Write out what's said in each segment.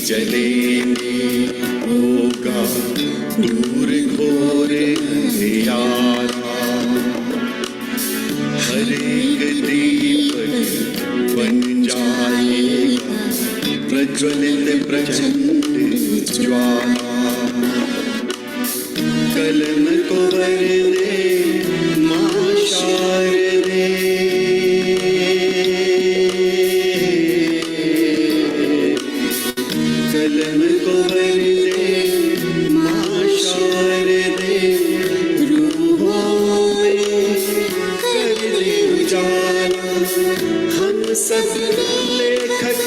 जलेंगे होगा दूर घोर अंधियारा। हर एक दीपक बन जाएगा प्रज्वलित प्रचंड ज्वाला। कलम को वर दे मां शारदे, कलम को वर दे मां शारदे, रूहों में कर दे उजाला। हम सब लेखक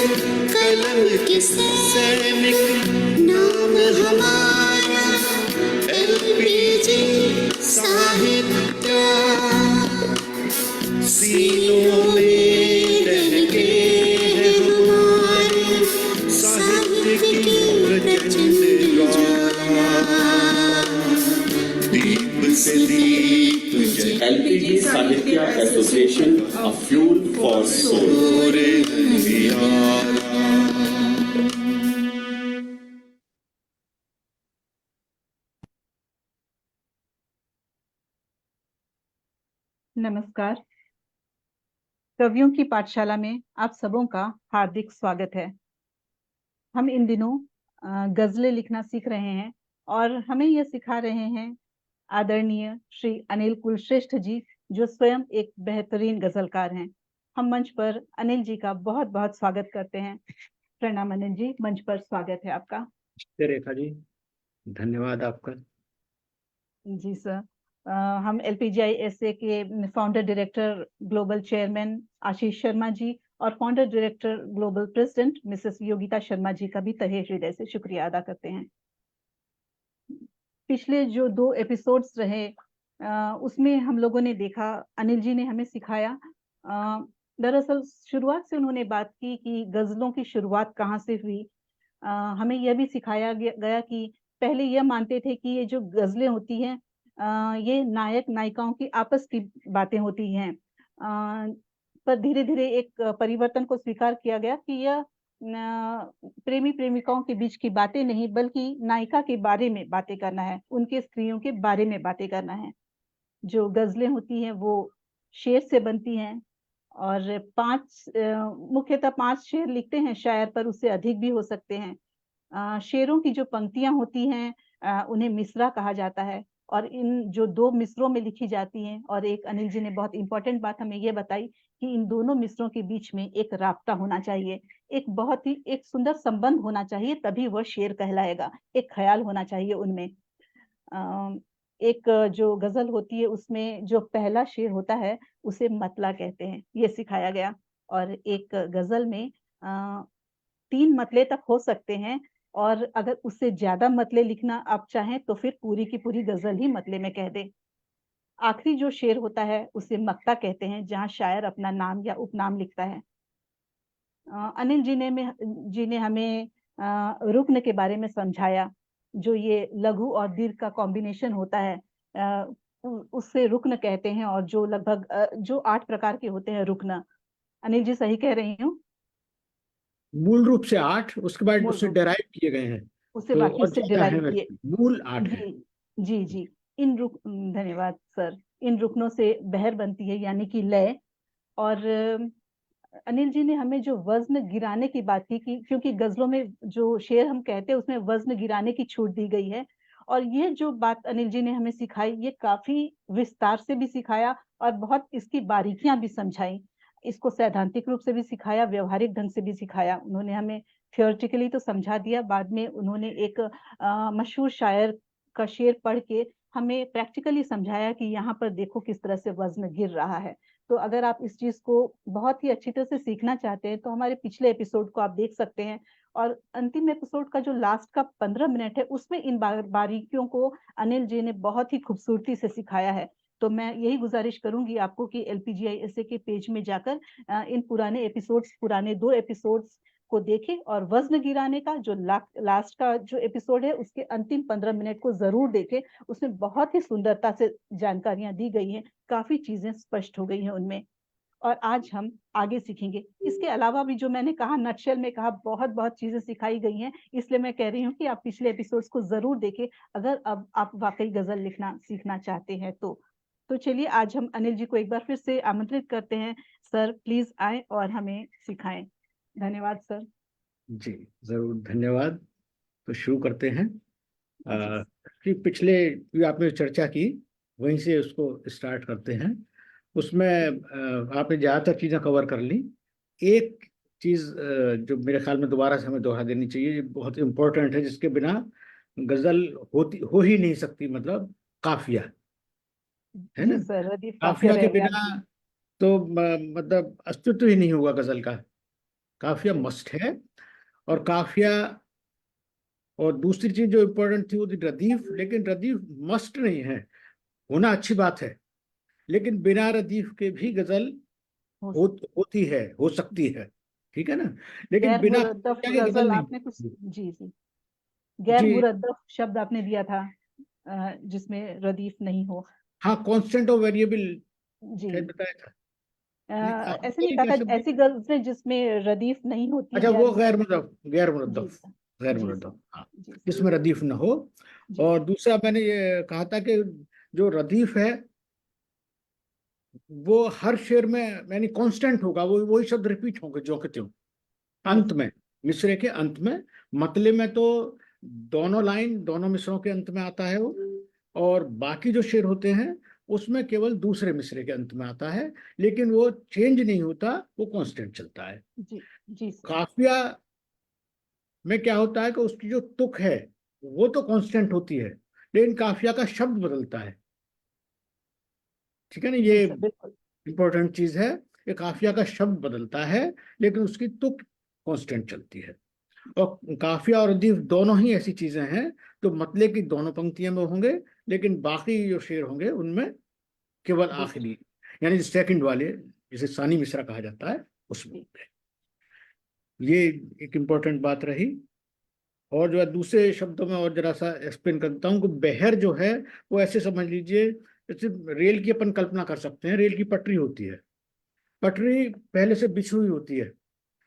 कलम के सैनिक, नाम हमारा एलपीजी साहित्य। सीनों में लहके हैं हमारे साहित्य की प्रचंड ज्वाला। दीप से दीप जले LPG Sahitya Association, a fuel for soul. नमस्कार। कवियों की पाठशाला में आप सबों का हार्दिक स्वागत है। हम इन दिनों गजलें लिखना सीख रहे हैं और हमें यह सिखा रहे हैं आदरणीय श्री अनिल कुलश्रेष्ठ जी, जो स्वयं एक बेहतरीन गजलकार हैं। हम मंच पर अनिल जी का बहुत बहुत स्वागत करते हैं। प्रणाम अनिल जी, मंच पर स्वागत है आपका। रेखा जी, धन्यवाद आपका। जी सर। हम LPGI-SA के founder director global chairman Ashish Sharma ji और founder director global president Mrs Yogita Sharma ji का भी तहे हृदय से शुक्रिया अदा करते हैं। पिछले जो 2 एपिसोड्स रहे उसमें हम लोगों ने देखा, अनिल जी ने हमें सिखाया। दरअसल शुरुआत से उन्होंने बात की कि गजलों की शुरुआत कहाँ से हुई। हमें यह भी सिखाया गया कि पहले यह मानते थे कि ये जो गजलें होती हैं ये नायक नायिकाओं की आपस की बातें होती हैं, पर धीरे धीरे एक परिवर्तन को स्वीकार किया गया कि यह प्रेमी प्रेमिकाओं के बीच की बातें नहीं, बल्कि नायिका के बारे में बातें करना है, उनके स्त्रियों के बारे में बातें करना है। जो गजलें होती हैं वो शेर से बनती हैं और मुख्यतः 5 शेर लिखते हैं शायर, पर उससे अधिक भी हो सकते हैं। शेरों की जो पंक्तियां होती हैं उन्हें मिसरा कहा जाता है और इन जो 2 मिसरों में लिखी जाती हैं। और एक अनिल जी ने बहुत इंपॉर्टेंट बात हमें ये बताई कि इन दोनों मिसरों के बीच में एक राब्ता होना चाहिए, एक बहुत ही एक सुंदर संबंध होना चाहिए, तभी वह शेर कहलाएगा। एक ख्याल होना चाहिए उनमें। एक जो गजल होती है उसमें जो पहला शेर होता है उसे मतला कहते हैं, ये सिखाया गया। और एक गजल में 3 मतले तक हो सकते हैं और अगर उससे ज्यादा मतले लिखना आप चाहें तो फिर पूरी की पूरी गजल ही मतले में कह दें। आखिरी जो शेर होता है उसे मक्ता कहते हैं, जहाँ शायर अपना नाम या उपनाम लिखता है। अनिल जी ने हमें रुक्न के बारे में समझाया, जो ये लघु और दीर्घ का कॉम्बिनेशन होता है उससे रुक्न कहते हैं, और जो लगभग जो 8 प्रकार के होते हैं रुक्न। अनिल जी सही कह रही हूँ? मूल रूप से 8, उसके बाद मूल उससे रूप डेराइव किए गए हैं उससे तो बाकी और उससे ज्यादा है, डिराइव किए। वैसे मूल 8 है। जी जी जी। धन्यवाद सर। इन रुकनों से बहर बनती है, यानी कि लय। और अनिल जी ने हमें जो वज़्न गिराने की बात की, क्योंकि गज़लों में जो शेर हम कहते हैं उसमें वज़्न गिराने की छूट दी गई है। और ये जो बात अनिल जी ने हमें सिखाई, ये काफ़ी विस्तार से भी सिखाया और बहुत इसकी बारीकियाँ भी समझाई। इसको सैद्धांतिक रूप से भी सिखाया, व्यावहारिक ढंग से भी सिखाया। उन्होंने हमें थियोरेटिकली तो समझा दिया, बाद में उन्होंने एक मशहूर शायर का शेर पढ़ के हमें प्रैक्टिकली समझाया कि यहाँ पर देखो किस तरह से वज़्न गिर रहा है। तो अगर आप इस चीज़ को बहुत ही अच्छी तरह से सीखना चाहते हैं तो हमारे पिछले एपिसोड को आप देख सकते हैं। और अंतिम एपिसोड का जो लास्ट का 15 मिनट है उसमें इन बारीकियों को अनिल जी ने बहुत ही खूबसूरती से सिखाया है। तो मैं यही गुजारिश करूंगी आपको कि LPGI-SA के पेज में जाकर इन पुराने 2 एपिसोड्स को देखें और वज़्न गिराने का जो लास्ट का जो एपिसोड है उसके अंतिम 15 मिनट को जरूर देखें। उसमें बहुत ही सुंदरता से जानकारियां दी गई हैं, काफी चीजें स्पष्ट हो गई हैं उनमें। और आज हम आगे सीखेंगे। इसके अलावा भी जो मैंने कहा, नटशेल में कहा, बहुत चीजें सिखाई गई हैं, इसलिए मैं कह रही हूँ कि आप पिछले एपिसोड्स को जरूर देखें अगर अब आप वाकई गजल लिखना सीखना चाहते हैं तो चलिए आज हम अनिल जी को एक बार फिर से आमंत्रित करते हैं। सर प्लीज आए और हमें सिखाएं। धन्यवाद सर। जी जरूर, धन्यवाद। तो शुरू करते हैं। कि पिछले भी आपने चर्चा की, वहीं से उसको स्टार्ट करते हैं। उसमें आपने ज़्यादातर चीज़ें कवर कर ली। एक चीज़ जो मेरे ख्याल में दोबारा से हमें दोहरा देनी चाहिए, ये बहुत इम्पोर्टेंट है, जिसके बिना गज़ल हो ही नहीं सकती, मतलब काफिया, है ना। जी सर, रदीफ काफिया काफिया के रह गया। बिना तो मतलब अस्तित्व ही नहीं होगा गज़ल का। काफिया मस्ट है। और काफिया, और दूसरी चीज जो इम्पोर्टेंट थी वो थी रदीफ। लेकिन रदीफ मस्ट नहीं है, होना अच्छी बात है, लेकिन बिना रदीफ के भी गजल होती है, हो सकती है, ठीक है ना। लेकिन गैर बिना मुरद्दफ काफिया के गजल गजल नहीं। आपने कुछ जी गैर जी मुरद्दफ शब्द आपने दिया था जिसमें रदीफ नहीं हो। हाँ, कांस्टेंट और वेरिएबल जी शायद बताया था। नहीं, ऐसे आपने नहीं कहा क्या था, शब्द? ऐसी गजलें जिसमें रदीफ नहीं होती, अच्छा, गैर वो गैर मुरद्दफ। मुरद्दफ, गैर जी मुरद्दफ, सर। गैर जी मुरद्दफ, सर। हाँ, जी सर। जिसमें रदीफ न हो। जी और दूसरा मैंने ये कहा था कि जो रदीफ है वो हर शेर में यानी कांस्टेंट होगा, वो वही शब्द रिपीट होंगे जो के त्यों अंत में, मिसरे के अंत में। मतले में तो दोनों लाइन, दोनों मिसरों के अंत में आता है वो, और बाकी जो शेर होते हैं उसमें केवल दूसरे मिसरे के अंत में आता है, लेकिन वो चेंज नहीं होता, वो कांस्टेंट चलता है। जी जी सर। काफिया में क्या होता है कि उसकी जो तुक है वो तो कांस्टेंट होती है, लेकिन काफिया का शब्द बदलता है, ठीक है ना। जी ये सर, बिल्कुल। इंपॉर्टेंट चीज है कि काफिया का शब्द बदलता है, लेकिन उसकी तुक कांस्टेंट चलती है। और काफिया और रदीफ दोनों ही ऐसी चीजें हैं तो मतले की दोनों पंक्तियों में होंगे, लेकिन बाकी जो शेर होंगे उनमें केवल जी सर। आखिरी, यानी सेकंड वाले, जिसे सानी मिसरा कहा जाता है, उसमें होंगे। ये एक इम्पोर्टेंट बात रही। और जो है दूसरे शब्दों में और जरा सा एक्सप्लेन करता हूँ कि बहर जो है वो ऐसे समझ लीजिए, जैसे रेल की अपन कल्पना कर सकते हैं। रेल की पटरी होती है, पटरी पहले से बिछी हुई होती है,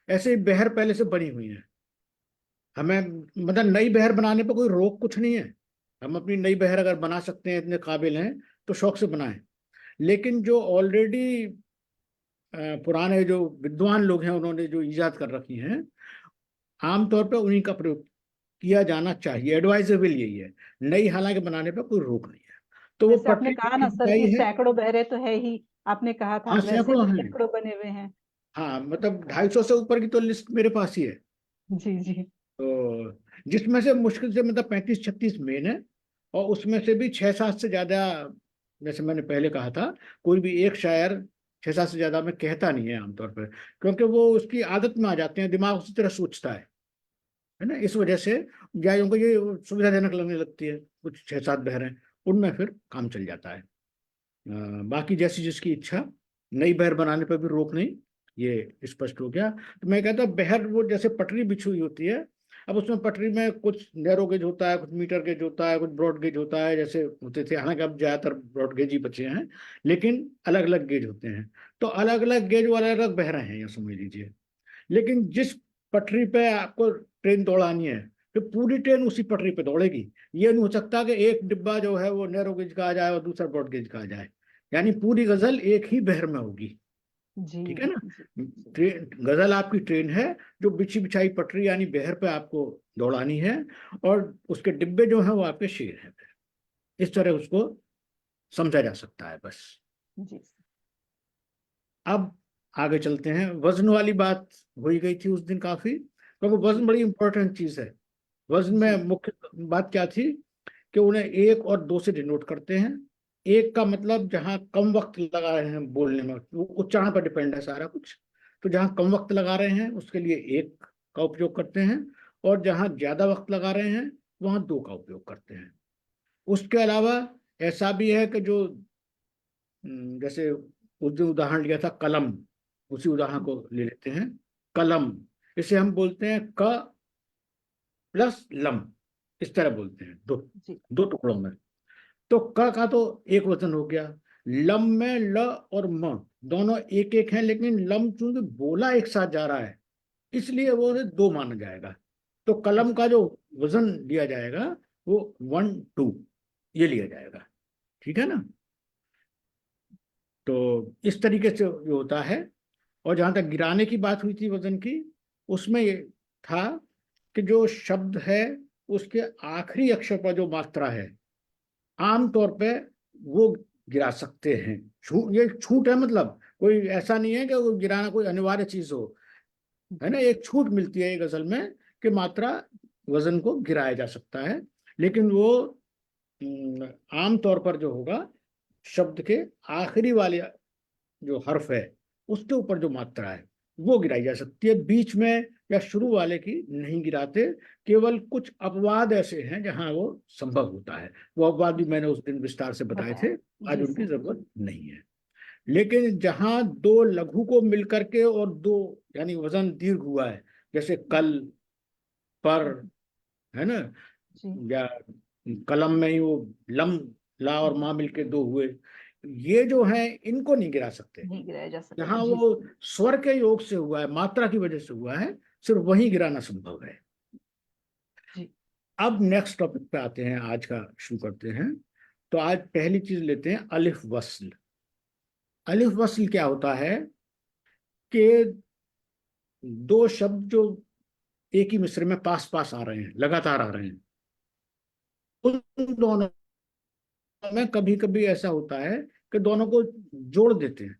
ऐसे ही बहर पहले से बनी हुई है। हमें मतलब नई बहर बनाने पर कोई रोक कुछ नहीं है। हम अपनी नई बहर अगर बना सकते हैं, इतने काबिल हैं, तो शौक से बनाएं। लेकिन जो ऑलरेडी पुराने जो विद्वान लोग हैं, उन्होंने जो इजाद कर रखी हैं, आमतौर पर उन्हीं का प्रयोग किया जाना चाहिए। एडवाइजेबल यही है, नई हालांकि बनाने पर कोई रोक नहीं है। तो वो वैसे आपने पटरी कहा की ना सर कि ऊंचाई है। सैकड़ों बहरे तो है ही, आपने कहा था, हाँ, वैसे सैकड़ों तो हैं। सैकड़ों बने हुए हैं। हाँ, मतलब 250 से ऊपर की तो लिस्ट मेरे पास ही है। जी जी। तो जिसमें से मुश्किल से मतलब 35-36 मेन है, और उसमें से भी 6-7 से ज्यादा, जैसे मैंने पहले कहा था, कोई भी एक शायर 6-7 से ज्यादा में कहता नहीं है आमतौर पर, क्योंकि वो उसकी आदत में आ जाते हैं, दिमाग उसी तरह सोचता है ना। इस वजह से या उनको ये सुविधाजनक लगने लगती है, कुछ 6-7 बहरें, उनमें फिर काम चल जाता है। बाकी जैसी जिसकी इच्छा, नई बहर बनाने पर भी रोक नहीं, ये स्पष्ट हो गया। तो मैं कहता बहर वो जैसे पटरी बिछी हुई होती है। अब उसमें पटरी में कुछ नैरो गेज होता है, कुछ मीटर गेज होता है, कुछ ब्रॉड गेज होता है, जैसे होते थे। हालांकि अब ज्यादातर ब्रॉड गेज ही बचे हैं, लेकिन अलग अलग गेज होते हैं। तो अलग अलग गेज वाले अलग बहरें हैं, ये समझ लीजिए। लेकिन जिस पटरी पे आपको ट्रेन दौड़ानी है, तो पूरी ट्रेन उसी पटरी पे दौड़ेगी। ये नहीं हो सकता कि एक डिब्बा जो है वो नैरो गेज का आ जाए और दूसरा ब्रॉड गेज का आ जाए, यानी पूरी गजल एक ही बहर में होगी, जी ठीक है ना। जी जी। ट्रेन, गजल आपकी ट्रेन है जो बिछी बिछाई पटरी यानी बहर पे आपको दौड़ानी है, और उसके डिब्बे जो हैं वो आपके शेर हैं। इस तरह उसको समझा जा सकता है बस। जी अब आगे चलते हैं। वजन वाली बात हो ही गई थी उस दिन काफी, क्योंकि वजन बड़ी इंपॉर्टेंट चीज है। वजन जी में मुख्य बात क्या थी कि उन्हें 1 और 2 से डिनोट करते हैं। 1 का मतलब जहां कम वक्त लगा रहे हैं बोलने में, वो उच्चारण पर डिपेंड है सारा कुछ, तो जहां कम वक्त लगा रहे हैं उसके लिए 1 का उपयोग करते हैं, और जहां ज्यादा वक्त लगा रहे हैं वहां 2 का उपयोग करते हैं। उसके अलावा ऐसा भी है कि जो जैसे उस दिन उदाहरण लिया था कलम, उसी उदाहरण को ले लेते हैं। कलम, इसे हम बोलते हैं क प्लस लम, इस तरह बोलते हैं, दो जी दो टुकड़ों में। तो क का तो एक वचन हो गया, लम में ल और म दोनों एक एक हैं, लेकिन लम चूंकि बोला एक साथ जा रहा है इसलिए वो उसे 2 माना जाएगा। तो कलम का जो वजन लिया जाएगा वो 1 2 ये लिया जाएगा। ठीक है ना। तो इस तरीके से ये होता है। और जहां तक गिराने की बात हुई थी वजन की, उसमें ये था कि जो शब्द है उसके आखिरी अक्षर पर जो मात्रा है आमतौर पे वो गिरा सकते हैं। ये छूट है, मतलब कोई ऐसा नहीं है कि वो गिराना कोई अनिवार्य चीज हो, है ना। एक छूट मिलती है गजल में कि मात्रा वजन को गिराया जा सकता है, लेकिन वो आमतौर पर जो होगा शब्द के आखिरी वाले जो हर्फ है उसके ऊपर जो मात्रा है वो गिराई जा सकती है, बीच में या शुरू वाले की नहीं गिराते। केवल कुछ अपवाद ऐसे हैं जहां वो संभव होता है। वो अपवाद भी मैंने उस दिन विस्तार से बताए थे, आज जी उनकी सर। जरूरत नहीं है। लेकिन जहां 2 लघु को मिलकर के और 2 यानी वजन दीर्घ हुआ है, जैसे कल, पर, है ना, जी या कलम में ही वो लम, ला और मा मिलके 2 हुए, ये जो है इनको नहीं गिरा सकते। नहीं गिराया जा सकता। जहां जी वो सर। स्वर के योग से हुआ है, मात्रा की वजह से हुआ है, सिर्फ वही गिराना संभव है। जी अब नेक्स्ट टॉपिक पे आते हैं, आज का शुरू करते हैं। तो आज पहली चीज लेते हैं अलिफ वस्ल। अलिफ वस्ल क्या होता है कि 2 शब्द जो एक ही मिसरे में पास पास आ रहे हैं, लगातार आ रहे हैं, उन दोनों में कभी कभी ऐसा होता है कि दोनों को जोड़ देते हैं,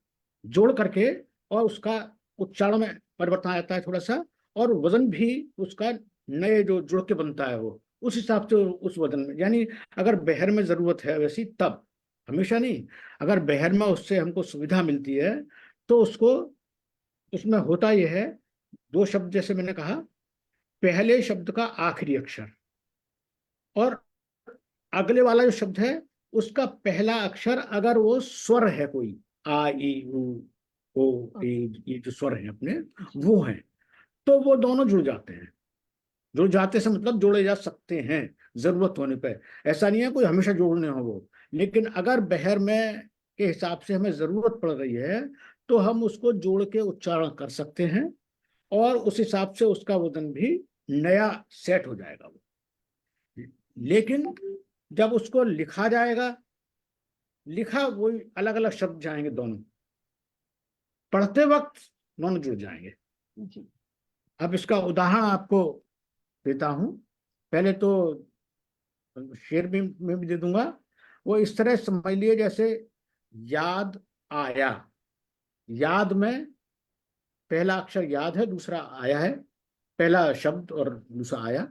जोड़ करके, और उसका उच्चारण में परिवर्तन आ जाता है थोड़ा सा, और वजन भी उसका नए जो जुड़ के बनता है वो उस हिसाब से उस वजन में, यानी अगर बहर में जरूरत है वैसी तब, हमेशा नहीं। अगर बहर में उससे हमको सुविधा मिलती है तो उसको, उसमें होता यह है 2 शब्द जैसे मैंने कहा, पहले शब्द का आखिरी अक्षर और अगले वाला जो शब्द है उसका पहला अक्षर अगर वो स्वर है, कोई आ ई उ ओ ए, ये जो स्वर है अपने वो हैं, तो वो दोनों जुड़ जाते हैं। जुड़ जाते से मतलब जोड़े जा सकते हैं जरूरत होने पर। ऐसा नहीं है कोई हमेशा जोड़ने हो वो, लेकिन अगर बहर में के हिसाब से हमें जरूरत पड़ रही है तो हम उसको जोड़ के उच्चारण कर सकते हैं, और उस हिसाब से उसका वजन भी नया सेट हो जाएगा वो। लेकिन जब उसको लिखा जाएगा, लिखा वही अलग अलग शब्द जाएंगे दोनों, पढ़ते वक्त दोनों जुड़ जाएंगे। जी अब इसका उदाहरण आपको देता हूं। पहले तो शेर में भी दे दूंगा। वो इस तरह समझ लिए जैसे याद आया, याद में पहला अक्षर याद है, दूसरा आया है, पहला शब्द और दूसरा आया।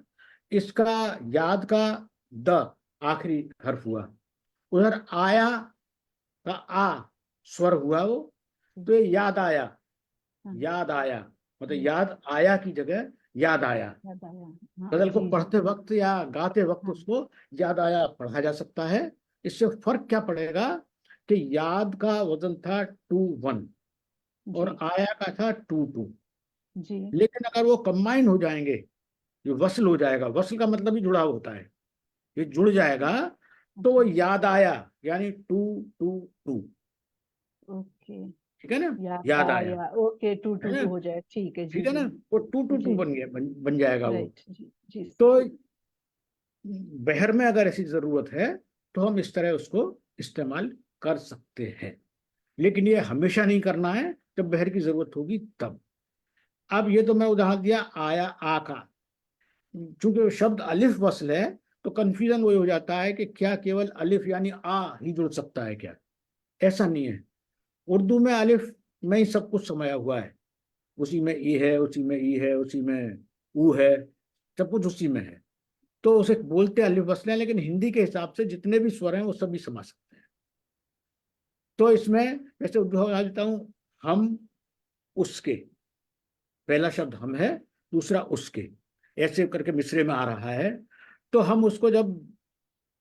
इसका याद का द आखिरी हर्फ हुआ, उधर आया का आ स्वर हुआ वो, तो ये याद आया, याद आया, मतलब याद आया की जगह याद आया। याद आया। हाँ गजल को जी पढ़ते वक्त या गाते वक्त हाँ उसको याद आया पढ़ा जा सकता है। इससे फर्क क्या पड़ेगा कि याद का वजन था 2 1 और जी आया का था 2 2। जी लेकिन अगर वो कंबाइन हो जाएंगे, ये वसल हो जाएगा, वसल का मतलब ही जुड़ाव होता है, ये जुड़ जाएगा तो वो याद आया यानी 2 2 2। ओके। ठीक है ना, याद याद आया, आया। ओके, 2 है 2 ना, 2 हो जाए। ठीक है। जी ठीक है जी ना, वो 2 2 2 जी। बन गया, बन जाएगा वो। राइट। जी जी तो बहर में अगर ऐसी जरूरत है तो हम इस तरह उसको इस्तेमाल कर सकते हैं, लेकिन ये हमेशा नहीं करना है, जब बहर की जरूरत होगी तब। अब ये तो मैं उदाहरण दिया आया आ का। चूंकि शब्द अलिफ वसल है तो कंफ्यूजन वही हो जाता है कि क्या केवल अलिफ यानी आ ही जुड़ सकता है क्या। ऐसा नहीं है। उर्दू में अलिफ में ही सब कुछ समाया हुआ है, उसी में ई है, उसी में ई है, उसी में ऊ है, सब कुछ उसी में है। तो उसे बोलते अलिफ वसल है, लेकिन हिंदी के हिसाब से जितने भी स्वर हैं वो सभी समा सकते हैं। तो इसमें जैसे उदाहरण देता हूं, हम उसके, पहला शब्द हम है, दूसरा उसके, ऐसे करके मिसरे में आ रहा है। तो हम उसको जब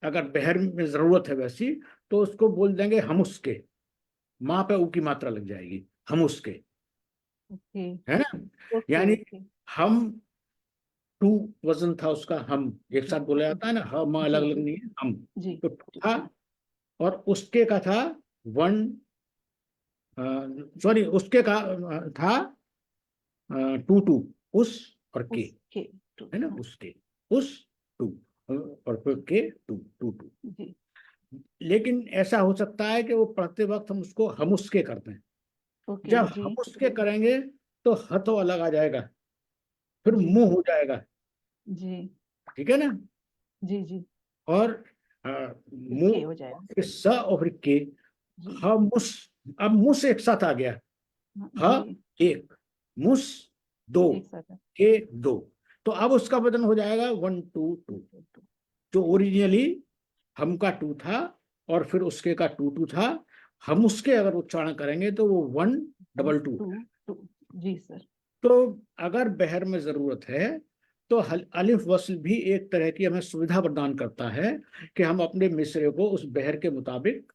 अगर बहर में जरूरत है वैसी, तो उसको बोल देंगे हम उसके, माँ पे ऊ की मात्रा लग जाएगी, हम उसके, ओके है ना। ओके यानी ओके। हम 2 वजन था उसका, हम एक साथ बोला जाता है ना, हम अलग जी अलग जी नहीं है, हम। जी तो 2 था, और उसके का था वन, सॉरी उसके का था टू टू, उस और के, उसके टू, है ना, उसके, उस टू, और फिर के टू, टू टू। जी लेकिन ऐसा हो सकता है कि वो पढ़ते वक्त हम उसको हम उसके करते हैं। ओके जब जी हम उसके करेंगे तो ह तो अलग आ जाएगा, फिर जी मुंह हो जाएगा, जी ठीक है ना। जी जी और फिर मुंह, के हो जाएगा फिर स और फिर के, जी हम मुस, अब मुस एक साथ आ गया, हाँ, ह जी एक, मुस दो, एक साथ है। के दो, तो अब उसका वजन हो जाएगा वन टू टू। जो ओरिजिनली हम का टू था और फिर उसके का टू टू था, हम उसके अगर उच्चारण करेंगे तो वो one double two. Two two जी सर। तो अगर बहर में जरूरत है तो अलिफ वस्ल भी एक तरह की हमें सुविधा प्रदान करता है कि हम अपने मिसरे को उस बहर के मुताबिक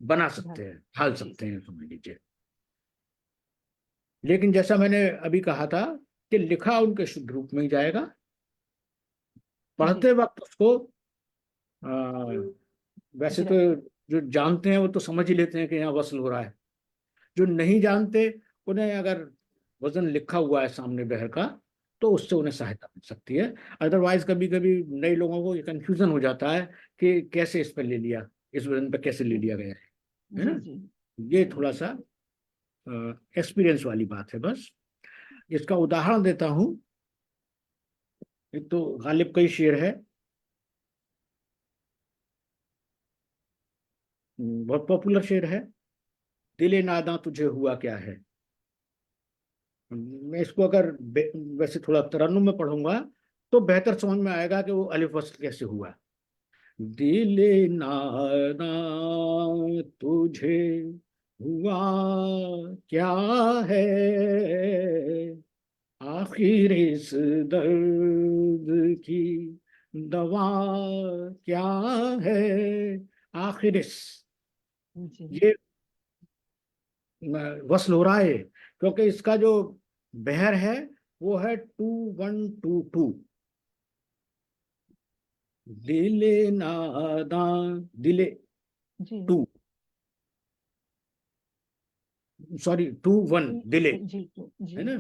बना सकते हैं, ढाल जी सकते हैं, समझ लीजिए। लेकिन जैसा मैंने अभी कहा था कि लिखा उनके शुद्ध रूप में ही जाएगा, जी पढ़ते वक्त उसको वैसे तो गिरा जो जानते हैं वो तो समझ ही लेते हैं कि यहाँ वस्ल हो रहा है। जो नहीं जानते उन्हें अगर वजन लिखा हुआ है सामने बहर का तो उससे उन्हें सहायता मिल सकती है। अदरवाइज कभी कभी नए लोगों को ये कंफ्यूजन हो जाता है कि कैसे इस पर ले लिया, इस वजन पर कैसे ले लिया गया है जी ना। जी ये थोड़ा सा एक्सपीरियंस वाली बात है बस। इसका उदाहरण देता हूँ। एक तो गालिब का ही शेर है, बहुत पॉपुलर शेर है, दिले नादा तुझे हुआ क्या है। मैं इसको अगर वैसे थोड़ा तरन्नुम में पढ़ूंगा तो बेहतर समझ में आएगा कि वो अलिफ वस्ल कैसे हुआ। दिले नादा तुझे हुआ क्या है, आखिर इस दर्द की दवा क्या है। आखिर इस, जी ये वस्ल हो रहा है क्योंकि इसका जो बहर है वो है टू वन टू टू। दिले नादा, दिले जी टू, सॉरी टू वन, दिले, जी जी है ना।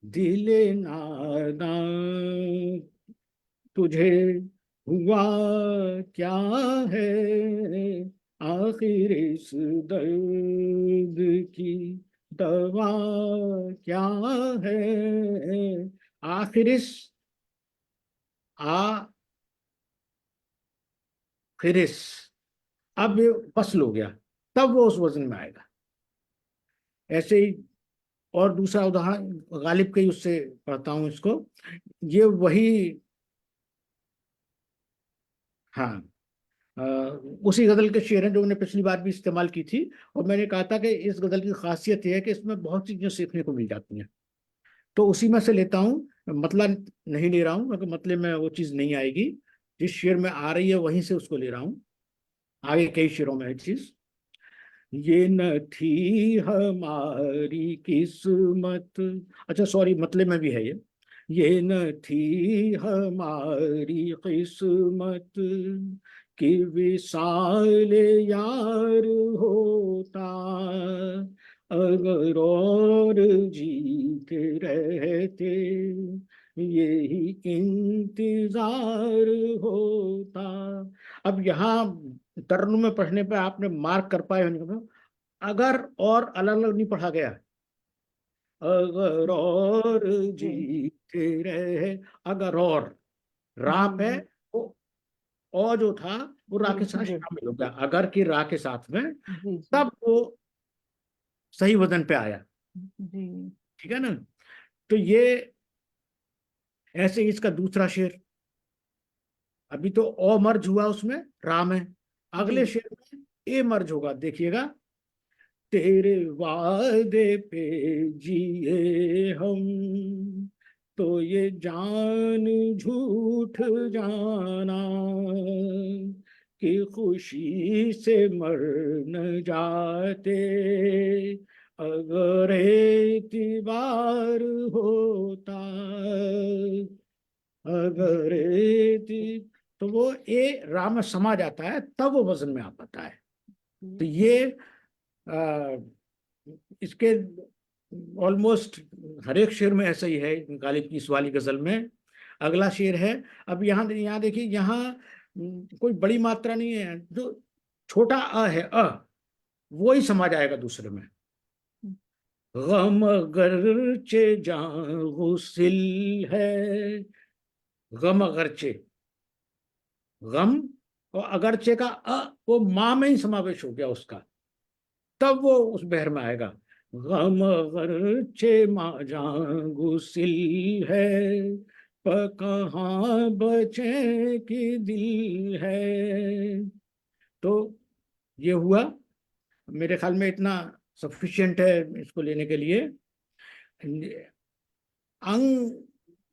दिले नादा तुझे हुआ क्या है, आखिर इस दर्द की दवा क्या है। आखिर इस, आ खिरिस, अब ये फसल हो गया, तब वो उस वजन में आएगा। ऐसे ही और दूसरा उदाहरण गालिब के ही उससे पढ़ता हूं इसको। ये वही, हाँ, अ, उसी गजल के शेर हैं जो मैंने पिछली बार भी इस्तेमाल की थी। और मैंने कहा था कि इस गजल की खासियत यह है कि इसमें बहुत चीजें सीखने को मिल जाती हैं। तो उसी में से लेता हूँ, मतला नहीं ले रहा हूँ क्योंकि मतले में वो चीज नहीं आएगी। जिस शेर में आ रही है वहीं से उसको ले रहा हूँ, आगे कई शेरों में है चीज। ये न थी हमारी किस्मत, अच्छा सॉरी मतले में भी है ये न थी हमारी किस्मत कि विसाल यार होता, अगर और जीते रहते यही इंतजार होता। अब यहाँ तरन्नुम में पढ़ने पे आपने मार्क कर पाए होंगे, अगर और अलग अलग नहीं पढ़ा गया। अगर और जी जीते रहे, अगर और रा जी पे वो ओ जो था वो रा जी के साथ जी शामिल हो गया, अगर की रा के साथ में, जी जी तब वो सही वजन पे आया, जी ठीक है ना। तो ये ऐसे ही इसका दूसरा शेर, अभी तो ओ मर्ज हुआ उसमें रा में, जी अगले शेर में ए मर्ज होगा, देखिएगा। तेरे वादे पे जिए हम तो ये जान झूठ जाना कि खुशी से मर न जाते अगर एतबार होता, अगर तो वो ए राम में समा जाता है तब वो वजन में आ पाता है। तो ये इसके ऑलमोस्ट हर एक शेर में ऐसा ही है, गालिब की इस वाली गजल में। अगला शेर है, अब यहाँ देखिए, यहाँ कोई बड़ी मात्रा नहीं है, जो छोटा अ है, वो ही समा जाएगा दूसरे में। गम अगरचे जान गुसिल है, गम अगरचे, गम और अगरचे का वो माँ में ही समावेश हो गया उसका, तब वो उस बहर में आएगा। गम अगरचे माँ जान गुसिल है, पर कहाँ बचे की दिल है। तो ये हुआ, मेरे ख्याल में इतना सफिशिएंट है इसको लेने के लिए। अंग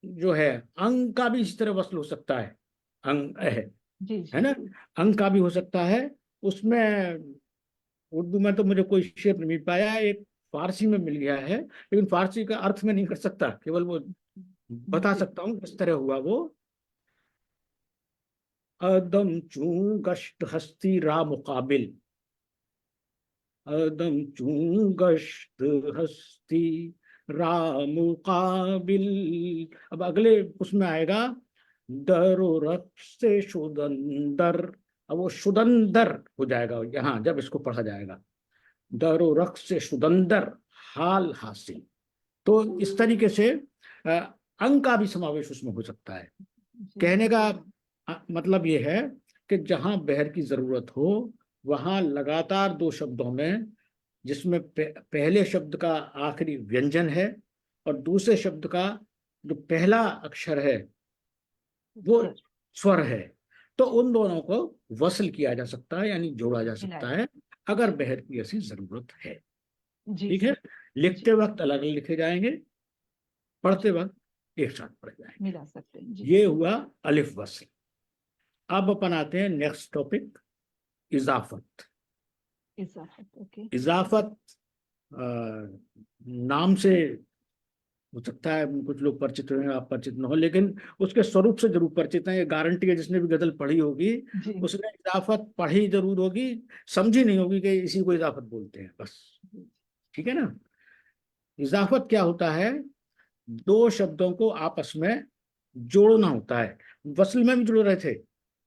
जो है, अंग का भी इस तरह वस्ल हो सकता है, अंग है ना, अंग का भी हो सकता है। उसमें उर्दू में तो मुझे कोई शेप नहीं मिल पाया, एक फारसी में मिल गया है, लेकिन फारसी का अर्थ में नहीं कर सकता, केवल वो बता सकता हूँ किस तरह हुआ वो। अदम चूं गश्त हस्ती रा मुकाबिल, अदम चूं गश्त हस्ती रा मुकाबिल। अब अगले उसमें आएगा, दरो रक्स से शुदंदर। अब वो शुदंदर हो जाएगा यहाँ जब इसको पढ़ा जाएगा, दरो रक्स से शुदंदर हाल हासिल। तो इस तरीके से अंग का भी समावेश उसमें हो सकता है। कहने का मतलब ये है कि जहां बहर की जरूरत हो वहां लगातार दो शब्दों में, जिसमें पहले शब्द का आखिरी व्यंजन है और दूसरे शब्द का जो पहला अक्षर है वो स्वर है, तो उन दोनों को वसल किया जा सकता है, यानी जोड़ा जा सकता है, अगर बहर की ऐसी जरूरत है। ठीक है, लिखते वक्त अलग अलग लिखे जाएंगे, पढ़ते वक्त एक साथ पढ़े जाएंगे, मिला सकते हैं। ये हुआ अलिफ वसल। अब अपन आते हैं नेक्स्ट टॉपिक, इजाफत। ओके। इजाफत नाम से हो सकता है कुछ लोग परिचित हो, आप परिचित न हो, लेकिन उसके स्वरूप से जरूर परिचित हैं। ये गारंटी है, जिसने भी गजल पढ़ी होगी उसने इजाफत पढ़ी जरूर होगी, समझी नहीं होगी कि इसी को इजाफत बोलते हैं बस। ठीक है ना। इजाफत क्या होता है, दो शब्दों को आपस में जोड़ना होता है। वसल में भी जुड़ रहे थे,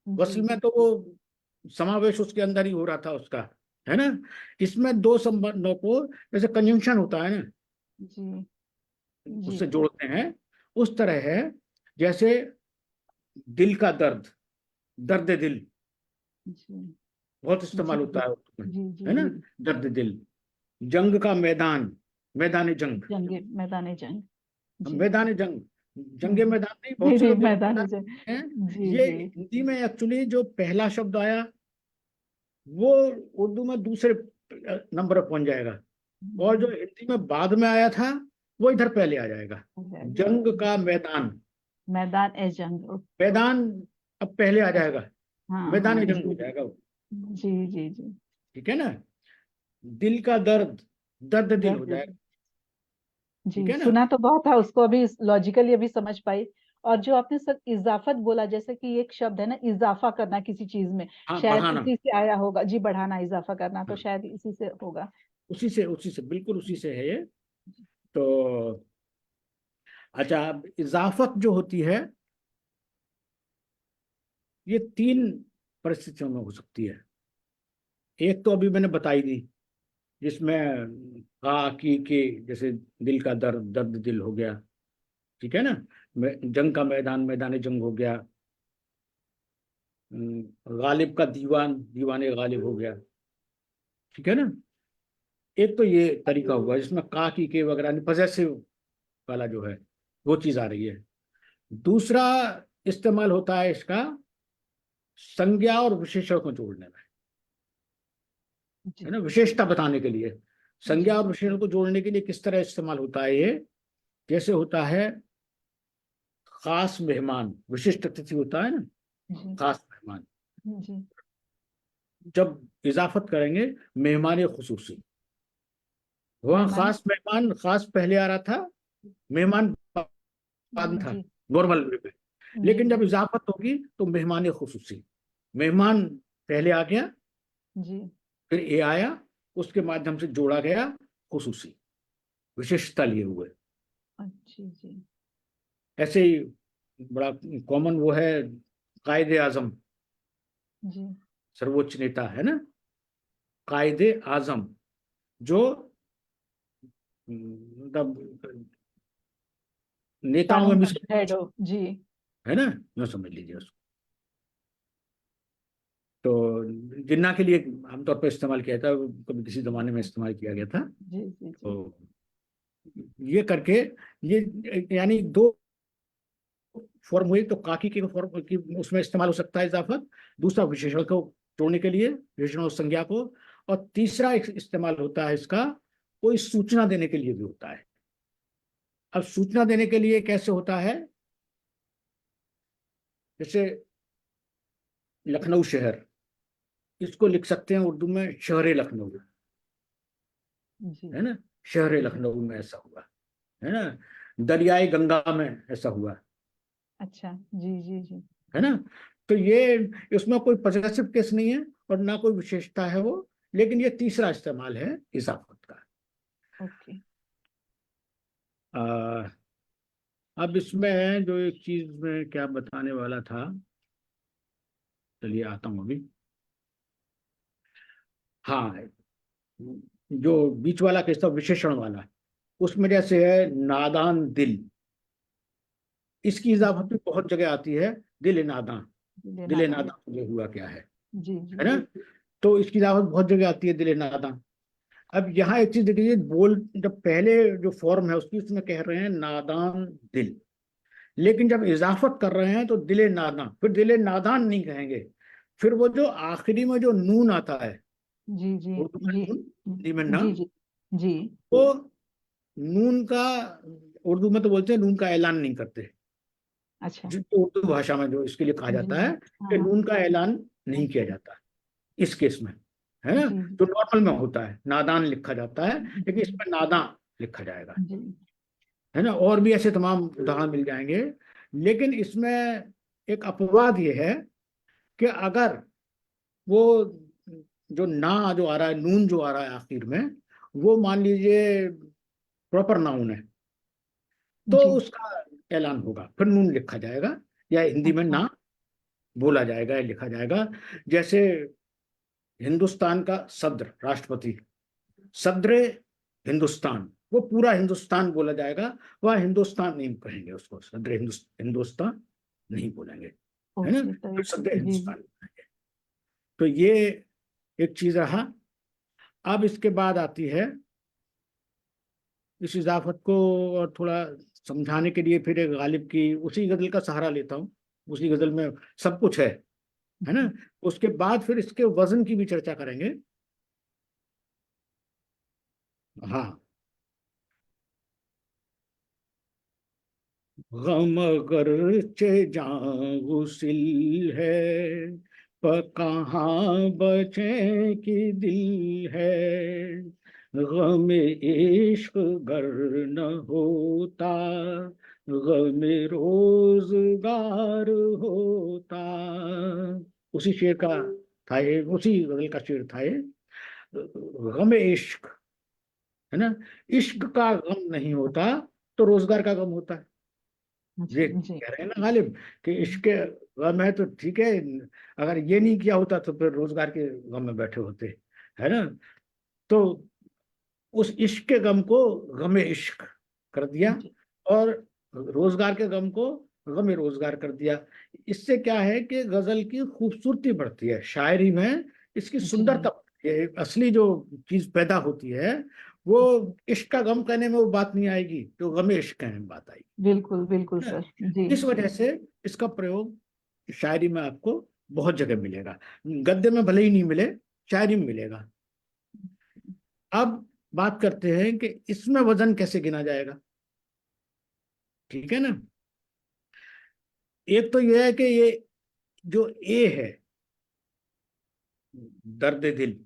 वसल में तो वो समावेश उसके अंदर ही हो रहा था उसका, है ना। इसमें दो संबंधों को, जैसे कंजंक्शन होता है ना, उससे जोड़ते हैं, उस तरह है जैसे दिल का दर्द, दर्द दिल बहुत इस्तेमाल होता है उसमें, है ना, दर्द दिल। जंग का मैदान, मैदान जंग, मैदान जंग, मैदान जंग, जंगे मैदान नहीं, बहुत से लोग मैदान जंग हैं। ये हिंदी में एक्चुअली जो पहला शब्द आया वो उर्दू में दूसरे नंबर पर पहुंच जाएगा, और जो हिंदी में बाद में आया था वो इधर पहले आ जाएगा। जंग का मैदान, मैदान ए जंग, मैदान अब पहले आ जाएगा, मैदान जंग हो जाएगा वो। जी जी जी, ठीक है ना। दिल का दर्द, दर्द दिल हो जाएगा। जी, सुना तो बहुत था, उसको अभी लॉजिकली अभी समझ पाई। और जो आपने सर इजाफत बोला, जैसे कि एक शब्द है ना, इजाफा करना किसी चीज में, शायद इसी से आया होगा जी, बढ़ाना, इजाफा करना, तो शायद इसी से होगा। उसी से बिल्कुल उसी से है ये। तो अच्छा, इजाफत जो होती है ये तीन परिस्थितियों में हो सकती है। एक तो अभी मैंने बताई दी, जिसमें का की के, जैसे दिल का दर्द, दर्द दिल हो गया, ठीक है ना। जंग का मैदान, मैदान जंग हो गया। गालिब का दीवान, दीवाने गालिब हो गया, ठीक है ना। एक तो ये तरीका हुआ जिसमें का की के वगैरह पॉसेसिव वाला जो है वो चीज आ रही है। दूसरा इस्तेमाल होता है इसका संज्ञा और विशेषण को जोड़ने में, है ना, विशेषता बताने के लिए। संज्ञा और विशेषण को जोड़ने के लिए किस तरह इस्तेमाल होता है ये, जैसे होता है खास मेहमान, विशिष्ट अतिथि होता है ना, खास मेहमान, जब इजाफत करेंगे मेहमान खुसूसी, वहां खास मेहमान, खास पहले आ रहा था, मेहमान बाद था नॉर्मल वे पे, लेकिन जब इजाफत होगी तो मेहमान खुसूसी, मेहमान पहले आ गया जी, फिर ए आया, उसके माध्यम से जोड़ा गया खुसूसी, विशेषता लिए हुए। अच्छा जी। ऐसे ही बड़ा कॉमन वो है कायदे आजम, जी। सर्वोच्च नेता है ना, कायदे आजम, जो मतलब नेताओं में भी हेड हो जी। है ना, यूं समझ लीजिए उसको। तो जिन्ना के लिए आमतौर पर इस्तेमाल किया था, कभी किसी जमाने में इस्तेमाल किया गया था। जी जी जी। तो ये करके, ये यानी दो फॉर्म हुई। तो काकी के फॉर्म की उसमें इस्तेमाल हो सकता है इजाफत, दूसरा विशेषण को जोड़ने के लिए, विशेषण और संज्ञा को, और तीसरा इस्तेमाल होता है इसका कोई सूचना देने के लिए भी होता है। अब सूचना देने के लिए कैसे होता है, जैसे लखनऊ शहर, इसको लिख सकते हैं उर्दू में शहर लखनऊ, जी। है ना, शहर लखनऊ में ऐसा हुआ, है ना, दरियाए गंगा में ऐसा हुआ, अच्छा जी जी जी। है ना। तो ये, इसमें कोई पॉजिटिव केस नहीं है और ना कोई विशेषता है वो, लेकिन ये तीसरा इस्तेमाल है इजाफत का। ओके। आ, अब इसमें जो एक चीज में क्या बताने वाला था, चलिए आता हूं अभी। हाँ, जो बीच वाला केस था विशेषण वाला, उसमें जैसे है नादान दिल, इसकी इजाफत भी बहुत जगह आती है, दिल नादान, दिल नादान तुझे हुआ क्या जी है ना। जी। तो इसकी इजाफत बहुत जगह आती है, दिल नादान। अब यहाँ एक चीज देखिए, बोल जब पहले जो फॉर्म है उसकी, उसमें कह रहे हैं नादान दिल, लेकिन जब इजाफत कर रहे हैं तो दिले नादान, फिर दिले नादान नहीं कहेंगे, फिर वो जो आखिरी में जो नून आता है, जी जी उर्दू में जी नून, हिंदी में ना, जी जी जी। तो नून का, उर्दू में तो बोलते हैं नून का ऐलान नहीं करते, अच्छा। जो उर्दू भाषा में जो इसके लिए कहा जी जाता जी। है हाँ कि हाँ। नून का ऐलान नहीं किया जाता इस केस में, है ना। जी जो नॉर्मल में होता है नादान लिखा जाता है, लेकिन जी इसमें नादा लिखा जाएगा, जी। है ना। और भी ऐसे तमाम उदाहरण मिल जाएंगे, लेकिन इसमें एक अपवाद ये है कि अगर वो जो ना जो आ रहा है, नून जो आ रहा है आखिर में, वो मान लीजिए प्रॉपर नाउन है, तो जी। उसका ऐलान होगा, फिर नून लिखा जाएगा, या हिंदी में अच्छा। ना बोला जाएगा या लिखा जाएगा। जैसे हिंदुस्तान का सद्र, राष्ट्रपति, सद्र हिंदुस्तान, वो पूरा हिंदुस्तान बोला जाएगा, वह हिंदुस्तान नहीं कहेंगे उसको, सद्र हिंदुस्तान नहीं बोलेंगे, है ना, ओके फिर तो सद्र जी जी। हिंदुस्तान बोलेंगे। तो ये एक चीज रहा। अब इसके बाद आती है, इस इजाफत को और थोड़ा समझाने के लिए फिर एक गालिब की उसी गजल का सहारा लेता हूँ। उसी गजल में सब कुछ है ना। उसके बाद फिर इसके वजन की भी चर्चा करेंगे। हाँ, गम अगरचे जागुसिल है, पर कहाँ बचे कि दिल है, गम इश्क गर न होता, गम रोजगार होता। उसी शेर का था ये, उसी गजल का शेर था ये, गम इश्क, है ना, इश्क का गम नहीं होता तो रोजगार का गम होता है। ये जी जी। कह रहे हैं ना गालिब कि इश्क गम है तो ठीक है, अगर ये नहीं किया होता तो फिर रोजगार के गम में बैठे होते, है ना। तो उस इश्क के गम को गम इश्क कर दिया, जी और रोजगार के गम को गम रोजगार कर दिया। इससे क्या है कि गजल की खूबसूरती बढ़ती है, शायरी में इसकी सुंदरता बढ़ती है। असली जो चीज पैदा होती है वो इश्क का गम कहने में वो बात नहीं आएगी, तो गम इश्क कहने में बात आएगी, बिल्कुल बिल्कुल है ना? सर जी इस वजह से इसका प्रयोग शायरी में आपको बहुत जगह मिलेगा, गद्य में भले ही नहीं मिले, शायरी में मिलेगा। अब बात करते हैं कि इसमें वजन कैसे गिना जाएगा, ठीक है ना। एक तो यह है कि ये जो ए है, दर्द दिल,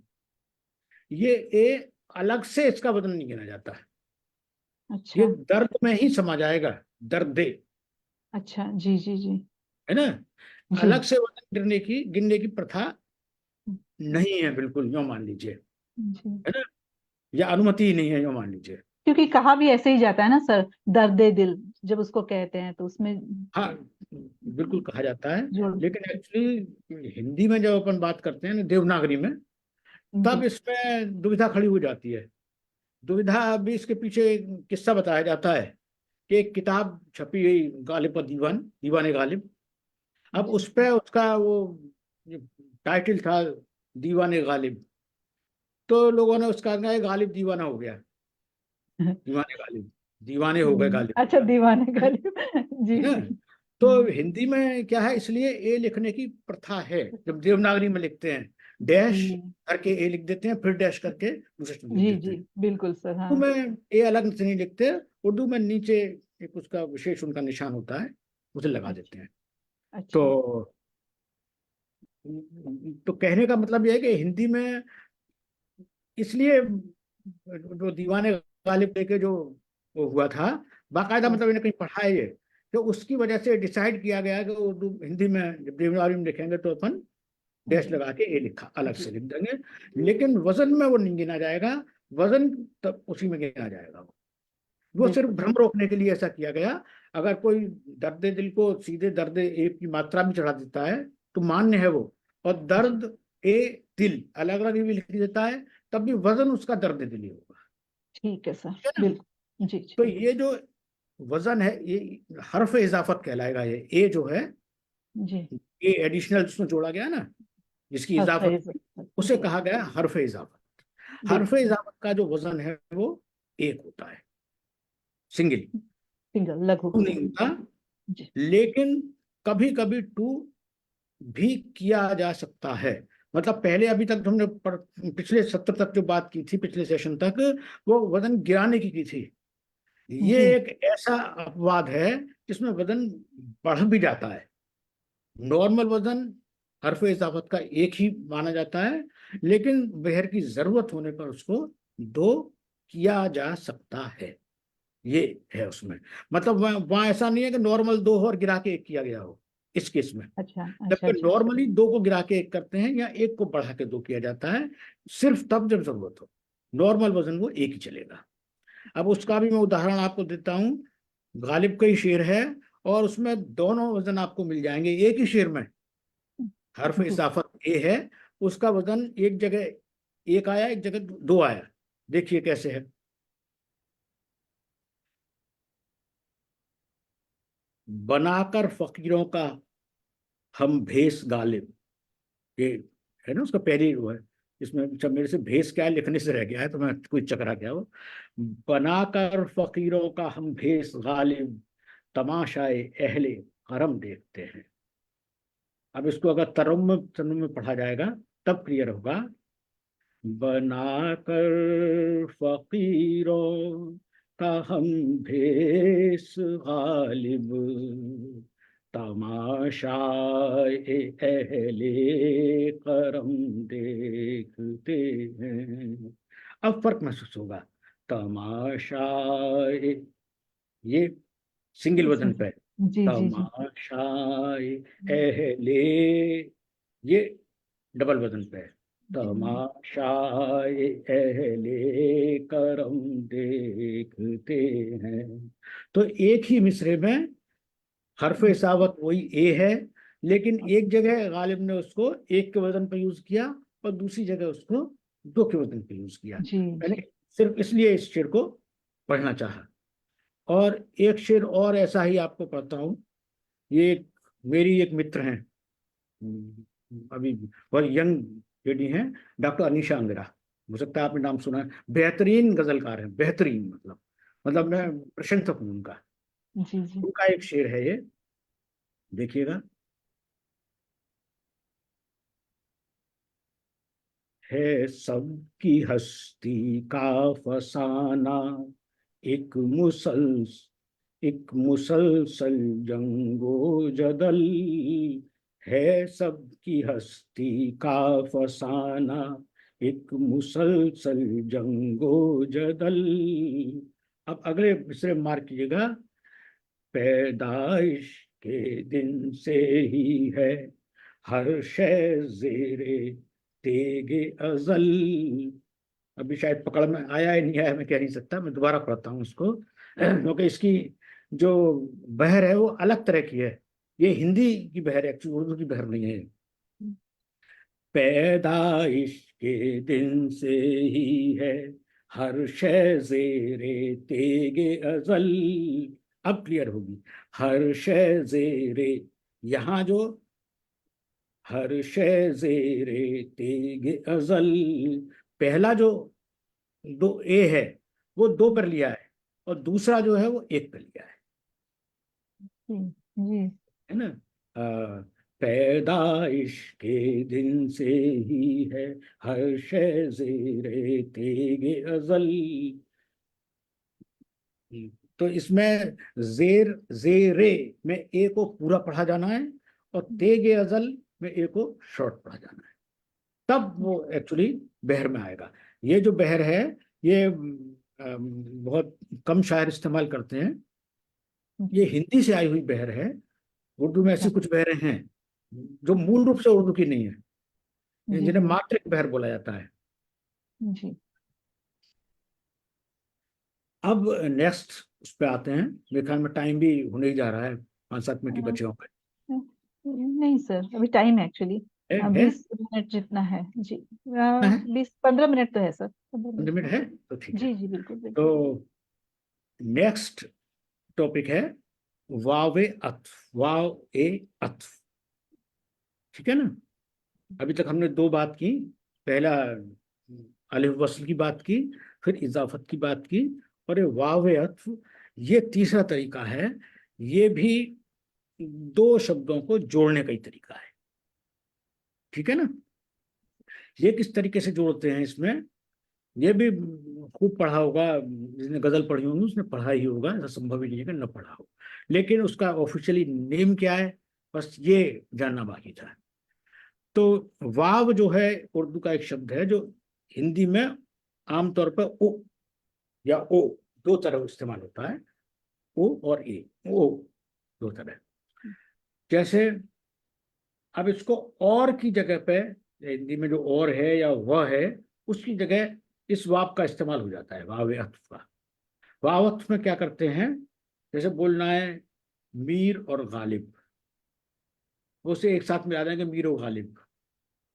ये ए अलग से इसका वजन नहीं गिना जाता है, ये अच्छा दर्द में ही समा जाएगा, दर्द, अच्छा जी जी जी है ना। जी अलग से वजन गिनने की प्रथा नहीं है, बिल्कुल यूँ मान लीजिए, जी। है ना, या अनुमति ही नहीं है, यूँ मान लीजिए। क्योंकि कहा भी ऐसे ही जाता है ना सर, दर्दे दिल जब उसको कहते हैं तो उसमें हाँ, बिल्कुल कहा जाता है, जोड़। लेकिन एक्चुअली हिंदी में जब अपन बात करते हैं ना देवनागरी में, तब जी। इसमें दुविधा खड़ी हो जाती है। दुविधा अभी इसके पीछे एक किस्सा बताया जाता है कि एक किताब छपी हुई, गालिब का दीवान, दीवाने गालिब। अब उस पे उसका वो टाइटल था दीवाने गालिब, तो लोगों ने उसका कहा गालिब दीवाना हो गया, दीवाने गालिब, दीवाने हो गए गालिब, अच्छा, दीवाने गालिब। है जी ना। जी। तो हिंदी में क्या है, इसलिए ए लिखने की प्रथा है। जब देवनागरी में लिखते हैं डैश जी करके ए लिख देते हैं, फिर डैश करके दूसरे शब्द लिख जी देते जी, हैं। बिल्कुल सर। हाँ। उर्दू में ए अलग से नहीं लिखते, उर्दू में नीचे एक उसका विशेष उनका निशान होता है, उसे लगा देते अच्छा हैं। अच्छा। तो कहने का मतलब यह है कि हिंदी में इसलिए जो दीवाने गालिब लेके जो वो हुआ था, बाकायदा मतलब इन्हें कहीं पढ़ा है ये, तो उसकी वजह से डिसाइड किया गया कि उर्दू हिंदी में जब देवनागरी में लिखेंगे तो अपन डैश जी लगा के ए लिखा अलग जी। से लिख देंगे, लेकिन वजन में वो नहीं गिना जाएगा। वजन तब उसी में गिना जाएगा। वो सिर्फ बिल्कुल। भ्रम रोकने के लिए ऐसा किया गया। अगर कोई दर्द दिल को सीधे दर्द ए की मात्रा भी चढ़ा देता है तो मान्य है वो, और जी दर्द ए दिल अलग अलग भी लिख देता है, तब भी वजन उसका दर्द दिल ही होगा, ठीक है सर, ठीक है ना। बिल्कुल। जी तो जी ये जो वजन है ये हर्फ इजाफत कहलाएगा। ये ए जो है, जी। ए एडिशनल जिसमें जोड़ा गया ना, जिसकी हाँ, इजाफत सही की, सर। उसे जी, कहा गया हर्फ इजाफत। हर्फ बिल्कुल। इजाफत का जो वजन है वो एक होता है, सिंगल, सिंगल, लघु। टू नहीं होता। जी लेकिन कभी कभी टू भी किया जा सकता है। मतलब पहले अभी तक हमने पिछले सत्र तक जो बात की थी, पिछले सेशन तक, वो वजन गिराने की थी। ये जी एक ऐसा अपवाद है जिसमें वजन बढ़ भी जाता है। नॉर्मल वजन हर्फ इजाफत का एक ही माना जाता है, लेकिन बहर की जरूरत होने पर उसको दो किया जा सकता है। ये है उसमें। मतलब वहां ऐसा नहीं है कि नॉर्मल दो हो और गिरा के एक किया गया हो इस केस में। अच्छा अच्छा जबकि अच्छा। नॉर्मली दो को गिरा के एक करते हैं या एक को बढ़ा के दो किया जाता है, सिर्फ तब जब जरूरत हो। नॉर्मल वजन वो एक ही चलेगा। अब उसका भी मैं उदाहरण आपको देता हूँ। गालिब का ही शेर है और उसमें दोनों वजन आपको मिल जाएंगे एक ही शेर में। हर्फ जी इजाफत ए है, उसका वजन एक जगह एक आया, एक जगह दो आया। देखिए कैसे है। बनाकर फकीरों का हम भेष गालिब, ये है ना उसका पहली वो है। इसमें अच्छा मेरे से भेष क्या है लिखने से रह गया है, तो मैं कोई चकरा गया वो। बनाकर फकीरों का हम भेष गालिब, तमाशाए अहले हरम देखते हैं। अब इसको अगर तरम में पढ़ा जाएगा तब क्लियर होगा। बनाकर फकीरों का हम भेष गालिब, तमाशाए अहले करम देखते हैं। अब फर्क महसूस होगा। तमाशाए, ये सिंगल वजन पे है। जी जी जी। तमाशाए अहले, ये डबल वजन पे है। जी तमाशाए अहले करम देखते हैं। तो एक ही मिसरे में हर्फ इसावत वही ए है, लेकिन एक जगह गालिब ने उसको एक के वजन पे यूज किया और दूसरी जगह उसको दो के वजन पे यूज किया। जी मैंने जी। सिर्फ इसलिए इस शेर को पढ़ना चाहा। और एक शेर और ऐसा ही आपको पढ़ता हूँ। ये मेरी एक मित्र हैं, अभी बहुत यंग लेडी हैं, डॉक्टर अनीशा अंगरा। हो सकता है आपने नाम सुना है। बेहतरीन गजलकार हैं, बेहतरीन, मतलब मैं प्रशंसक हूँ उनका। जी जी। उनका एक शेर है ये, देखिएगा। है सबकी हस्ती का फसाना, एक मुसलसल जंगो जदल। है सबकी हस्ती का फसाना, एक मुसलसल जंगो जदल। अब अगले मिसरे मार्क कीजिएगा। पैदाइश के दिन से ही है हर शय जेरे तेगे अजल। अभी शायद पकड़ में आया ही नहीं आया, मैं कह नहीं सकता, मैं दोबारा पढ़ता हूँ उसको क्योंकि इसकी जो बहर है वो अलग तरह की है। ये हिंदी की बहर है, एक्चुअली उर्दू की बहर नहीं है। पैदाइश के दिन से ही है हर शय ज़ेरे तेगे अजल। अब क्लियर होगी। हर शय ज़ेरे, यहाँ जो हर शय ज़ेरे तेगे अजल, पहला जो दो ए है वो दो पर लिया है, और दूसरा जो है वो एक पर लिया जी है ना। पैदाइश के दिन से ही है हर शय ज़ेरे तेगे अजल। तो इसमें जेर जेरे में ए को पूरा पढ़ा जाना है, और तेगे अजल में ए को शॉर्ट पढ़ा जाना है, तब वो एक्चुअली बहर में आएगा। ये जो बहर है ये बहुत कम शायर इस्तेमाल करते हैं। ये हिंदी से आई हुई बहर है। उर्दू में ऐसी कुछ बहरें हैं जो मूल रूप से उर्दू की नहीं है, जी जिन्हें मात्रिक बहर बोला जाता है। जी। अब नेक्स्ट उस पे आते हैं। मेरे ख्याल में टाइम भी होने ही जा रहा है, 5-7 मिनट ही बचे होंगे। नहीं सर, अभी टाइम है एक्चुअली, है 20 मिनट जितना है जी। है 15 मिनट तो है सर, 15 मिनट है तो ठीक है। जी जी बिल्कुल बिल्कुल। तो नेक्स्ट टॉपिक है वावे अत्फ, वाव ए अत्फ। ठीक है ना। अभी तक हमने दो बात की, पहला अलिफ वस्ल की बात की, फिर इजाफत की बात की, और ये वावे अत्फ ये तीसरा तरीका है। ये भी दो शब्दों को जोड़ने का ही तरीका है। ठीक है ना। ये किस तरीके से जोड़ते हैं इसमें, ये भी खूब पढ़ा होगा, जिसने गजल पढ़ी होगी उसने पढ़ा ही होगा, ऐसा संभव ही नहीं है कि न पढ़ा हो। लेकिन उसका ऑफिशियली नेम क्या है, बस ये जानना बाकी था। तो वाव जो है उर्दू का एक शब्द है जो हिंदी में आमतौर पर ओ या ओ दो तरह इस्तेमाल होता है। ओ और ए, ओ दो तरह। जैसे अब इसको और की जगह पे, हिंदी में जो और है या वह है, उसकी जगह इस वाव का इस्तेमाल हो जाता है, वाव अत्फ का। वाव अत्फ में क्या करते हैं, जैसे बोलना है मीर और गालिब, उसे एक साथ मिला देंगे मीर और गालिब।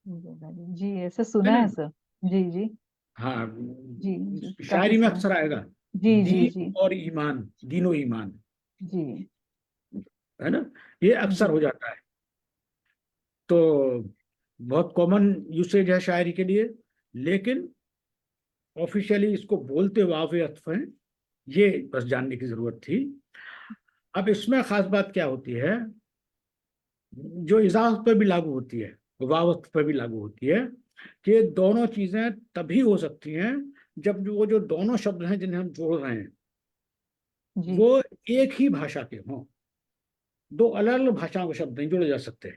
जी ऐसा सुना है सर। जी जी हाँ, जी जी, शायरी में काफी अक्सर आएगा जी जी दीन जी और ईमान, दीनो ईमान, जी है ना। ये अक्सर हो जाता है। तो बहुत कॉमन यूसेज है शायरी के लिए, लेकिन ऑफिशियली इसको बोलते वावे अत्फ हैं, ये बस जानने की जरूरत थी। अब इसमें खास बात क्या होती है, जो इजाफत पर भी लागू होती है, वाव अत्फ पर भी लागू होती है, कि दोनों चीजें तभी हो सकती हैं जब वो जो दोनों शब्द हैं जिन्हें हम जोड़ रहे हैं जी वो एक ही भाषा के हों। दो अलग अलग भाषाओं के शब्द नहीं जोड़े जा सकते।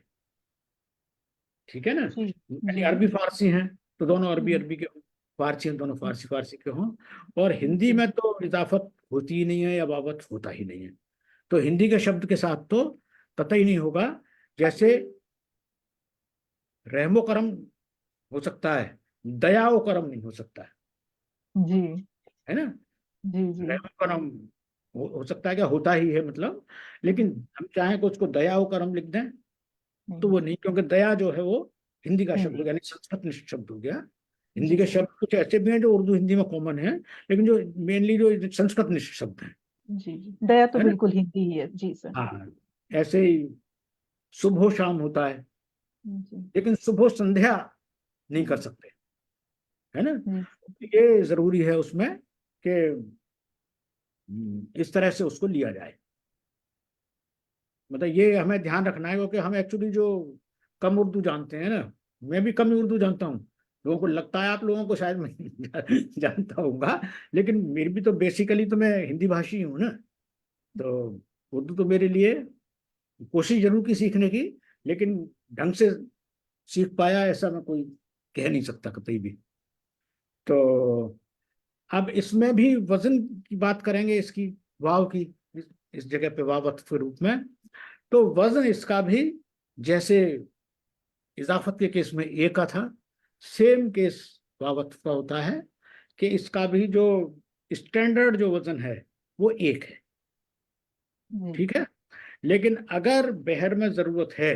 ठीक है ना। जी यानी जी अरबी फारसी हैं तो दोनों अरबी अरबी के हों, फारसी हैं दोनों फारसी फारसी के हों। और हिंदी में तो इजाफत होती ही नहीं है या वावत होता ही नहीं है, तो हिंदी के शब्द के साथ तो कतई नहीं होगा। जैसे रहमो करम हो सकता है, दया व करम नहीं हो सकता जी है ना। जी जी रहमो करम हो सकता है, क्या होता ही है मतलब, लेकिन हम चाहें कि उसको दया व करम लिख दें तो वो नहीं, क्योंकि दया जो है वो हिंदी का शब्द हो गया, यानी संस्कृत निष्ठ शब्द हो गया। हिंदी के शब्द कुछ ऐसे भी हैं जो उर्दू हिंदी में कॉमन है, लेकिन जो मेनली जो संस्कृत निष्ठ शब्द हैं, जी जी, दया तो है ना। बिल्कुल हिंदी ही है जी सर। हाँ, ऐसे ही सुबह शाम होता है, जी लेकिन सुबह संध्या नहीं कर सकते, है ना। जी ये जरूरी है उसमें कि इस तरह से उसको लिया जाए। मतलब ये हमें ध्यान रखना है, क्योंकि हम एक्चुअली जो कम उर्दू जानते हैं ना, मैं भी कम उर्दू जानता हूँ, लोगों को लगता है आप लोगों को शायद मैं जानता होगा, लेकिन मेरी भी तो बेसिकली तो मैं हिंदी भाषी हूँ ना। तो उर्दू तो मेरे लिए कोशिश जरूर की सीखने की, लेकिन ढंग से सीख पाया ऐसा मैं कोई कह नहीं सकता कतई भी। तो अब इसमें भी वजन की बात करेंगे, इसकी वाव की, इस जगह पे वाव अत्फ के रूप में। तो वजन इसका भी जैसे इजाफत के केस में ए का था, सेम केस वावत्व का होता है कि इसका भी जो स्टैंडर्ड जो वजन है वो 1 है, जी ठीक है। लेकिन अगर बहर में जरूरत है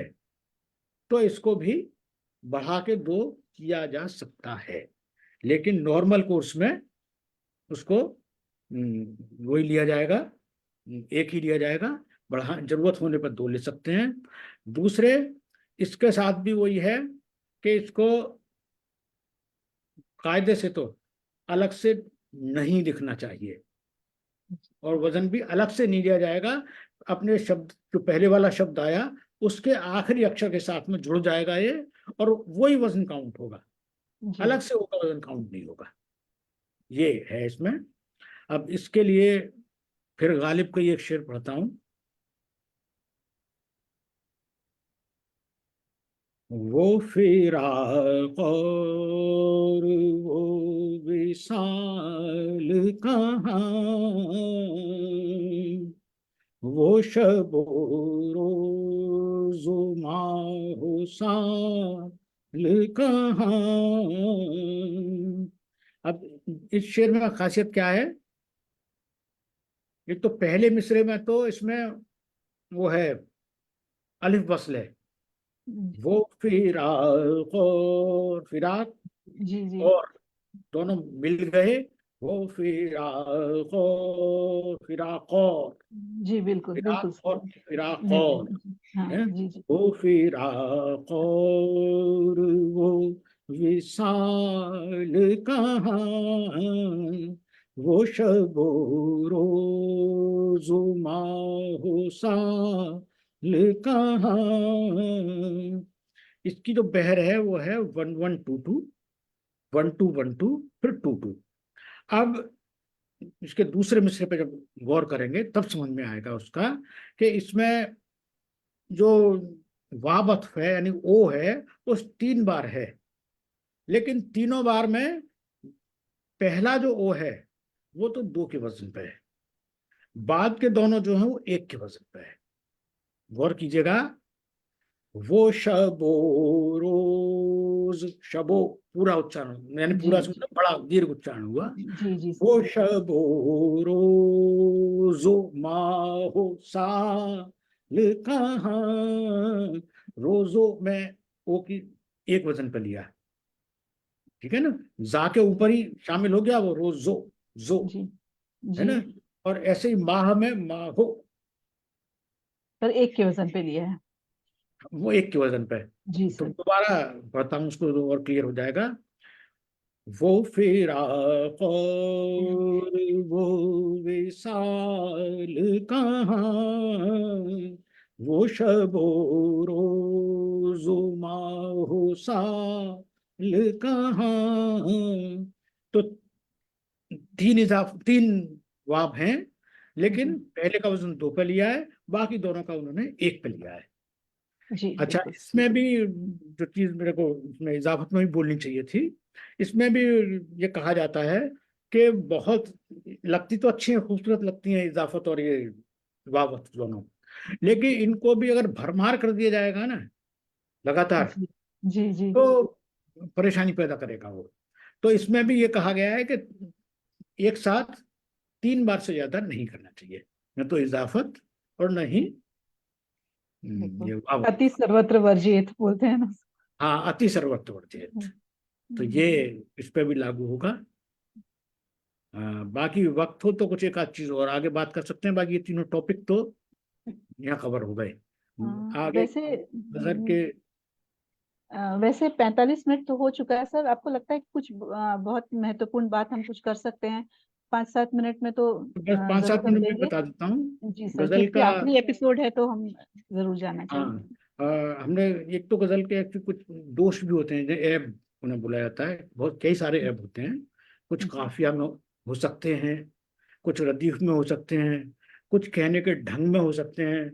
तो इसको भी बढ़ा के 2 किया जा सकता है, लेकिन नॉर्मल कोर्स में उसको वही लिया जाएगा, 1 ही लिया जाएगा। बढ़ा जरूरत होने पर 2 ले सकते हैं। दूसरे इसके साथ भी वही है कि इसको कायदे से तो अलग से नहीं दिखना चाहिए और वजन भी अलग से नहीं लिया जाएगा। अपने शब्द जो पहले वाला शब्द आया उसके आखिरी अक्षर के साथ में जुड़ जाएगा ये, और वही वजन काउंट होगा, जी अलग से होगा, वजन काउंट नहीं होगा। ये है इसमें। अब इसके लिए फिर गालिब का एक शेर पढ़ता हूं। वो फिराक और वो विसाल कहाँ, वो शब रोज़ माह साल कहाँ। अब इस शेर में खासियत क्या है? एक तो पहले मिसरे में तो इसमें वो है अलिफ वस्ल है, वो फिराक और फिराक जी जी और दोनों मिल गए, वो फिराक और फिराक और जी, बिल्कुल बिल्कुल फिराक और सही। फिराक जी और जी जी, हाँ है, जी जी वो फिराक और वो विसाल कहाँ, वो शब रोज़ माह साल कहाँ। इसकी जो बहर है वो है 1122, 1212, फिर 22। अब इसके दूसरे मिसरे पे जब गौर करेंगे तब समझ में आएगा उसका कि इसमें जो वाबत है यानी ओ है वो 3 बार है, लेकिन तीनों बार में पहला जो ओ है वो तो 2 के वजन पे है, बाद के दोनों जो है वो 1 के वजन पे है। गौर कीजिएगा, वो शबो रोज, शबो पूरा उच्चारण यानी जी पूरा जी मतलब बड़ा दीर्घ उच्चारण हुआ। जी जी वो शबो रोजो माहो साल कहाँ, रोजो में ओ की 1 वजन पे लिया, ठीक है ना। जा के ऊपर ही शामिल हो गया वो रोजो, जो जी है जी, ना। और ऐसे ही माह में माहो, पर 1 के वजन पे लिया है। वो 1 के वजन पे। जी तो सर। दोबारा पढ़ता हूँ उसको और क्लियर हो जाएगा। वो फिराक और वो विसाल कहाँ, वो शबो रोज़ माह साल कहाँ। तो 3 वाब हैं, जी लेकिन पहले का वजन 2 पे लिया है, बाकी दोनों का उन्होंने 1 पे लिया है। जी अच्छा, बिल्कुल। इसमें भी जो चीज मेरे को इसमें इजाफत में भी बोलनी चाहिए थी, इसमें भी ये कहा जाता है कि बहुत लगती तो अच्छी हैं, खूबसूरत लगती हैं इजाफत और ये वावत दोनों, लेकिन इनको भी अगर भरमार कर दिया जाएगा ना लगातार जी जी जी तो परेशानी पैदा करेगा वो। तो इसमें भी ये कहा गया है कि एक साथ 3 बार से ज्यादा नहीं करना चाहिए, न तो इजाफत और न ही बिल्कुल। ये वावत। अति सर्वत्र वर्जित बोलते हैं ना। हाँ, अति सर्वत्र वर्जित। तो ये इस पे भी लागू होगा। बाकी वक्त हो तो कुछ एक आध चीज और आगे बात कर सकते हैं, बाकी ये तीनों टॉपिक तो यहाँ कवर हो गए। आगे वैसे गजल के वैसे 45 मिनट तो हो चुका है सर। आपको लगता है कि कुछ बहुत महत्वपूर्ण बात हम कुछ कर सकते हैं 5-7 मिनट में? तो बस 5-7 जरूर हम मिनट में लेंगे। बता देता हूँ। जी सर, गजल क्योंकि का, आखिरी एपिसोड है तो हम जरूर जाना हाँ, चाहेंगे। हमने एक तो गजल के एक्चुअली कुछ दोष भी होते हैं, जो ऐब उन्हें बुलाया जाता है, बहुत कई सारे ऐब होते हैं। कुछ जी काफिया में हो सकते हैं, कुछ रदीफ में हो सकते हैं, कुछ कहने के ढंग में हो सकते हैं,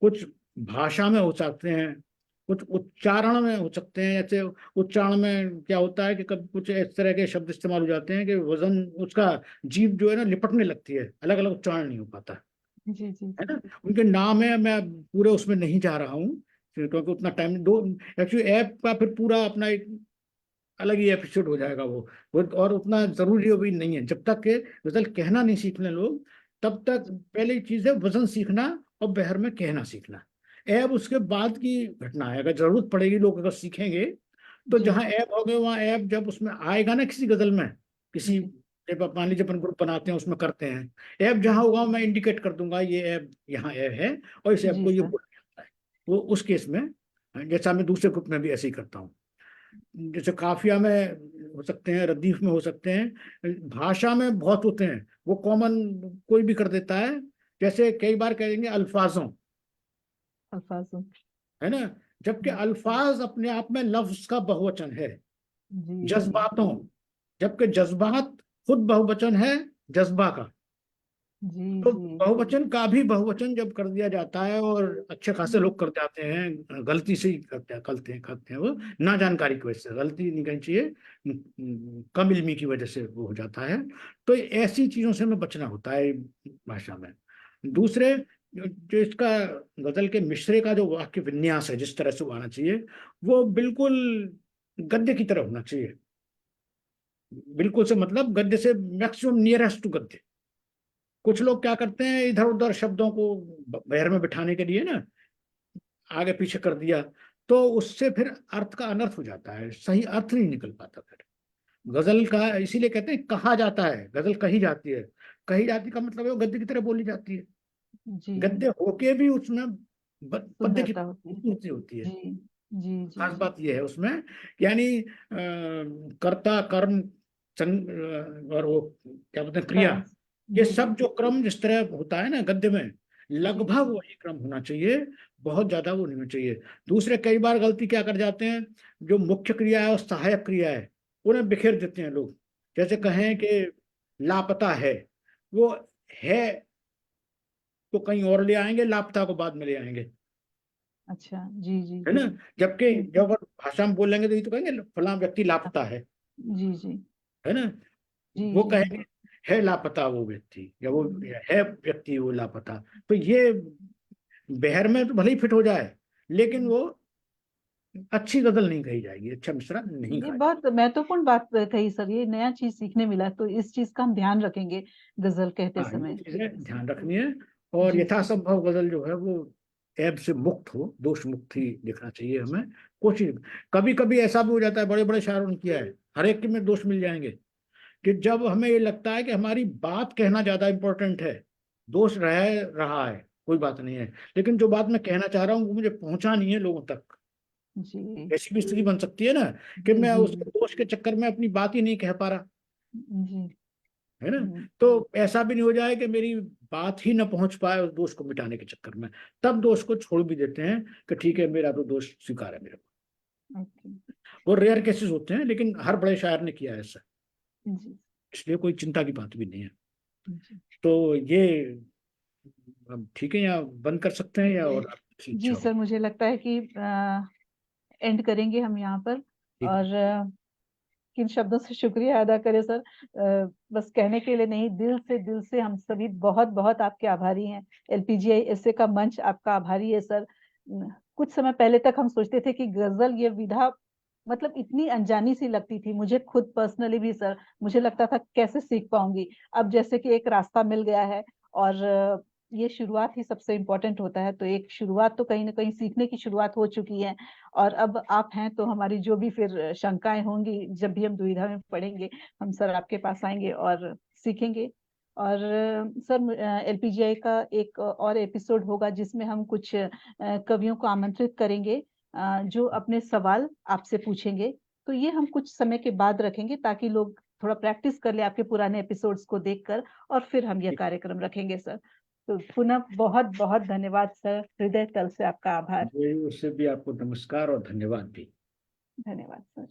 कुछ भाषा में हो सकते हैं, कुछ उच्चारण में हो सकते हैं। जैसे उच्चारण में क्या होता है कि कभी कुछ इस तरह के शब्द इस्तेमाल हो जाते हैं कि वजन उसका जीभ जो है ना लिपटने लगती है, अलग अलग उच्चारण नहीं हो पाता, जी जी है ना। उनके नाम है, मैं पूरे उसमें नहीं जा रहा हूँ क्योंकि उतना टाइम दो। एक्चुअली ऐप का फिर पूरा अपना एक अलग ही एपिसोड हो जाएगा वो और उतना जरूरी भी नहीं है। जब तक के गजल कहना नहीं सीखने लोग, तब तक पहली चीज है वजन सीखना और बहर में कहना सीखना। ऐब उसके बाद की घटना है, अगर जरूरत पड़ेगी लोग अगर सीखेंगे तो जी जहाँ ऐब हो गए वहाँ ऐब जब उसमें आएगा ना किसी गजल में, किसी जी जब आप मान लीजिए अपन ग्रुप बनाते हैं उसमें करते हैं, ऐब जहाँ होगा मैं इंडिकेट कर दूंगा ये ऐब यहाँ ऐब है और इस ऐब जी को ये सर। बोला जाता है। वो उस केस में जैसा मैं दूसरे ग्रुप में भी ऐसे ही करता हूँ। जैसे काफिया में हो सकते हैं, रदीफ में हो सकते हैं, भाषा में बहुत होते हैं, वो कॉमन कोई भी कर देता है। जैसे कई बार कह देंगे अल्फाजों, अल्फाजों। है ना, जबकि अल्फाज अपने आप में लफ्ज का बहुवचन है। जी जी जज्बातों, जबकि जज्बात खुद बहुवचन है जज्बा का। जी तो जी बहुवचन का भी बहुवचन जब कर दिया जाता है, और अच्छे खासे लोग कर जाते हैं, गलती से ही करते हैं वो, ना जानकारी की वजह से, गलती नहीं करनी चाहिए, कम इल्मी की वजह से वो हो जाता है। तो ऐसी चीजों से हमें बचना होता है भाषा में। दूसरे जो इसका गजल के मिसरे का जो वाक्य विन्यास है, जिस तरह से वो आना चाहिए, वो बिल्कुल गद्य की तरह होना चाहिए। बिल्कुल से मतलब गद्य से मैक्सिमम नियरेस्ट टू गद्य। कुछ लोग क्या करते हैं, इधर उधर शब्दों को बहर में बिठाने के लिए ना आगे पीछे कर दिया, तो उससे फिर अर्थ का अनर्थ हो जाता है, सही अर्थ नहीं निकल पाता फिर गजल का। इसीलिए कहते हैं कहा जाता है, गजल कही जाती है। कही जाती का मतलब है वो गद्य की तरह बोली जाती है। जी। गद्य होके भी उसमें पद्य की सुंदरता होती है। खूबसूरती होती है। जी जी जी खास जी बात यह है उसमें, यानी कर्ता कर्म और वो क्या बोलते हैं क्रिया, कर्म। ये जी सब जो क्रम जिस तरह होता है ना गद्य में, जी लगभग वही क्रम होना चाहिए, बहुत ज्यादा वो नहीं होना चाहिए। दूसरे कई बार गलती क्या कर जाते हैं, जो मुख्य क्रिया है और सहायक क्रिया है उन्हें बिखेर देते हैं लोग। जैसे कहें कि लापता है, वो है तो कहीं और ले आएंगे, लापता को बाद में ले आएंगे, अच्छा। जी जी है ना। जबकि जी जब अगर भाषा में बोलेंगे तो ये तो कहेंगे फलां व्यक्ति लापता जी जी है ना। जी वो जी कहेंगे है लापता वो व्यक्ति, या वो है व्यक्ति वो लापता। तो ये बहर में तो भले ही फिट हो जाए, लेकिन वो अच्छी गजल नहीं कही जाएगी, अच्छा मिसरा नहीं ये कहा बहुत महत्वपूर्ण बात कही सर, ये नया चीज सीखने मिला, तो इस चीज का हम ध्यान रखेंगे गजल कहते जाएगा। हाँ, ये समय। चीजें ध्यान रखनी है। और जी यथासंभव गजल जो है वो ऐब से मुक्त हो, दोष मुक्त ही लिखना चाहिए हमें। कोशिश, कभी कभी ऐसा भी हो जाता है, बड़े बड़े शायरों ने किया है, हर एक के में दोष मिल जाएंगे, कि जब हमें ये लगता है कि हमारी बात कहना ज्यादा इंपॉर्टेंट है, दोष रह रहा है कोई बात नहीं है, लेकिन जो बात मैं कहना चाह रहा हूँ वो मुझे पहुंचा नहीं है लोगों तक। जी ऐसी भी स्थिति बन सकती है ना, कि जी मैं जी उसके दोष के चक्कर में अपनी बात ही नहीं कह पा रहा, जी है ना। हम्म, तो ऐसा भी नहीं हो जाए कि मेरी बात ही ना पहुंच पाए उस दोष को मिटाने के चक्कर में, तब दोष को छोड़ भी देते हैं कि ठीक है मेरा तो दोष स्वीकार है मेरे ओके। को। वो रेयर केसेस होते हैं, लेकिन हर बड़े शायर ने किया है ऐसा, जी इसलिए कोई चिंता की बात भी नहीं है। जी तो ये अब ठीक है, या बंद कर सकते हैं या और आपकी जी इच्छा हो। सर, मुझे लगता है कि एंड करेंगे हम यहाँ पर। ठीक है। और किन शब्दों से शुक्रिया अदा करें सर, बस कहने के लिए नहीं, दिल से हम सभी बहुत बहुत आपके आभारी हैं। एलपीजीआई ऐसे का मंच आपका आभारी है सर। कुछ समय पहले तक हम सोचते थे कि गजल ये विधा मतलब इतनी अनजानी सी लगती थी, मुझे खुद पर्सनली भी सर, मुझे लगता था कैसे सीख पाऊंगी। अब जैसे कि एक रास्ता मिल गया है, और ये शुरुआत ही सबसे इम्पोर्टेंट होता है, तो एक शुरुआत तो कहीं ना कहीं सीखने की शुरुआत हो चुकी है। और अब आप हैं तो हमारी जो भी फिर शंकाएं होंगी, जब भी हम दुविधा में पड़ेंगे, हम सर आपके पास आएंगे और सीखेंगे। और सर एलपीजीआई का एक और एपिसोड होगा जिसमें हम कुछ कवियों को आमंत्रित करेंगे, जो अपने सवाल आपसे पूछेंगे। तो ये हम कुछ समय के बाद रखेंगे ताकि लोग थोड़ा प्रैक्टिस कर ले आपके पुराने एपिसोड्स को देखकर, और फिर हम यह कार्यक्रम रखेंगे सर। तो पुनः बहुत बहुत धन्यवाद सर, हृदय तल से आपका आभार। जी, उससे भी आपको नमस्कार और धन्यवाद भी। धन्यवाद सर।